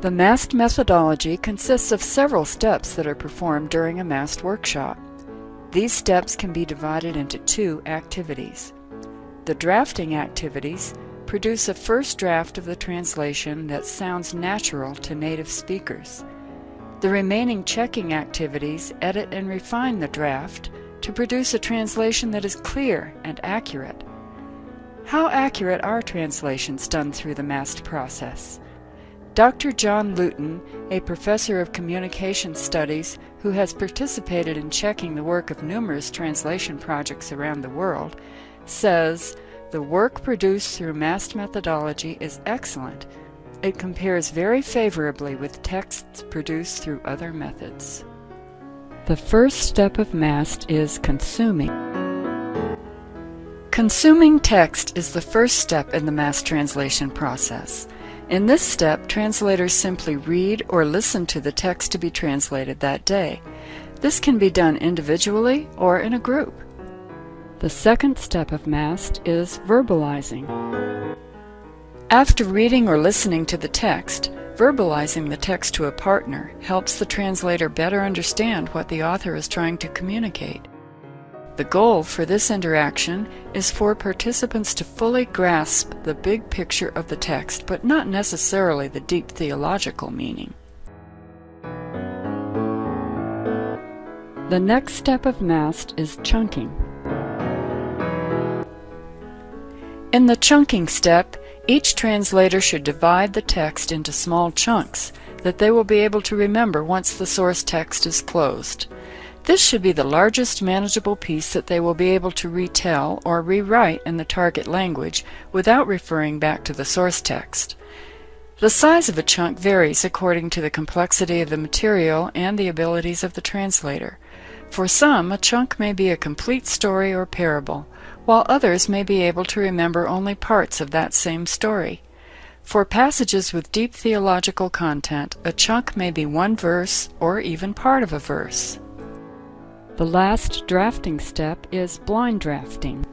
The MAST methodology consists of several steps that are performed during a MAST workshop. These steps can be divided into two activities. The drafting activities produce a first draft of the translation that sounds natural to native speakers. The remaining checking activities edit and refine the draft to produce a translation that is clear and accurate. How accurate are translations done through the MAST process? Dr. John Luton, a professor of communication studies who has participated in checking the work of numerous translation projects around the world, says, "The work produced through MAST methodology is excellent. It compares very favorably with texts produced through other methods." The first step of MAST is consuming. Consuming text is the first step in the MAST translation process. In this step, translators simply read or listen to the text to be translated that day. This can be done individually or in a group. The second step of MAST is verbalizing. After reading or listening to the text, verbalizing the text to a partner helps the translator better understand what the author is trying to communicate. The goal for this interaction is for participants to fully grasp the big picture of the text, but not necessarily the deep theological meaning. The next step of MAST is chunking. In the chunking step, each translator should divide the text into small chunks that they will be able to remember once the source text is closed. This should be the largest manageable piece that they will be able to retell or rewrite in the target language without referring back to the source text. The size of a chunk varies according to the complexity of the material and the abilities of the translator. For some, a chunk may be a complete story or parable, while others may be able to remember only parts of that same story. For passages with deep theological content, a chunk may be one verse or even part of a verse. The last drafting step is blind drafting.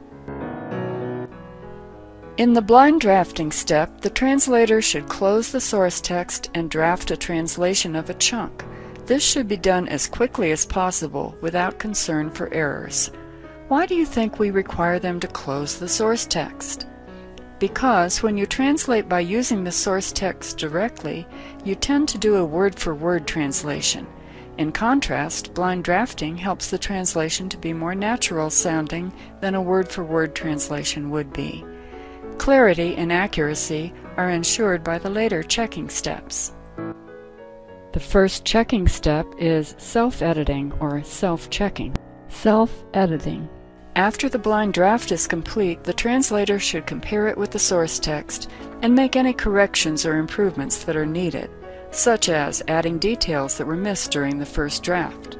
In the blind drafting step, the translator should close the source text and draft a translation of a chunk. This should be done as quickly as possible without concern for errors. Why do you think we require them to close the source text? Because when you translate by using the source text directly, you tend to do a word-for-word translation. In contrast, blind drafting helps the translation to be more natural sounding than a word-for-word translation would be. Clarity and accuracy are ensured by the later checking steps. The first checking step is self-editing or self-checking. Self-editing. After the blind draft is complete, the translator should compare it with the source text and make any corrections or improvements that are needed, such as adding details that were missed during the first draft.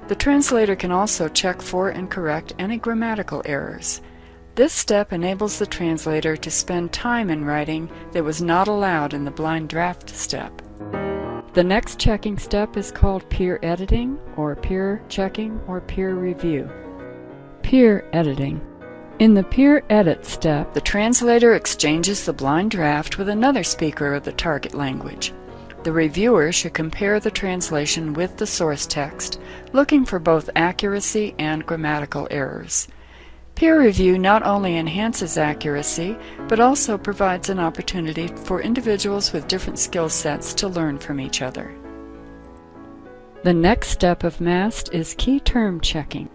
The translator can also check for and correct any grammatical errors. This step enables the translator to spend time in writing that was not allowed in the blind draft step. The next checking step is called peer editing, or peer checking, or peer review. Peer editing. In the peer edit step, the translator exchanges the blind draft with another speaker of the target language. The reviewer should compare the translation with the source text, looking for both accuracy and grammatical errors. Peer review not only enhances accuracy, but also provides an opportunity for individuals with different skill sets to learn from each other. The next step of MAST is key term checking.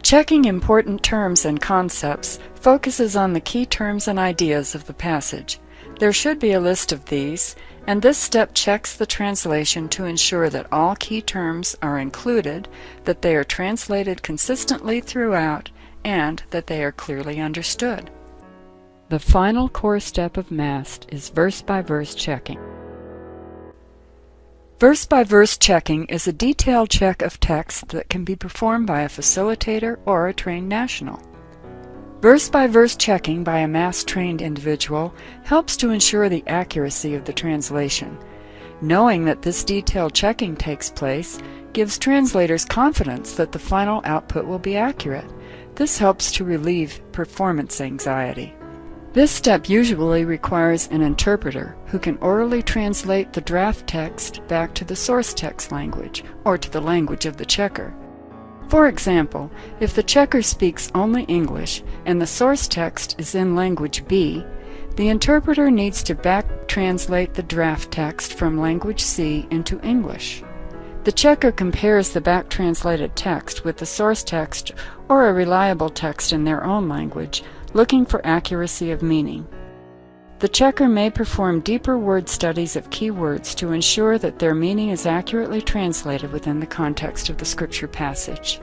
Checking important terms and concepts focuses on the key terms and ideas of the passage. There should be a list of these, and this step checks the translation to ensure that all key terms are included, that they are translated consistently throughout, and that they are clearly understood. The final core step of MAST is verse-by-verse checking. Verse-by-verse checking is a detailed check of text that can be performed by a facilitator or a trained national. Verse-by-verse checking by a MAST-trained individual helps to ensure the accuracy of the translation. Knowing that this detailed checking takes place gives translators confidence that the final output will be accurate. This helps to relieve performance anxiety. This step usually requires an interpreter who can orally translate the draft text back to the source text language, or to the language of the checker. For example, if the checker speaks only English and the source text is in language B, the interpreter needs to back translate the draft text from language C into English. The checker compares the back translated text with the source text or a reliable text in their own language, looking for accuracy of meaning. The checker may perform deeper word studies of key words to ensure that their meaning is accurately translated within the context of the scripture passage.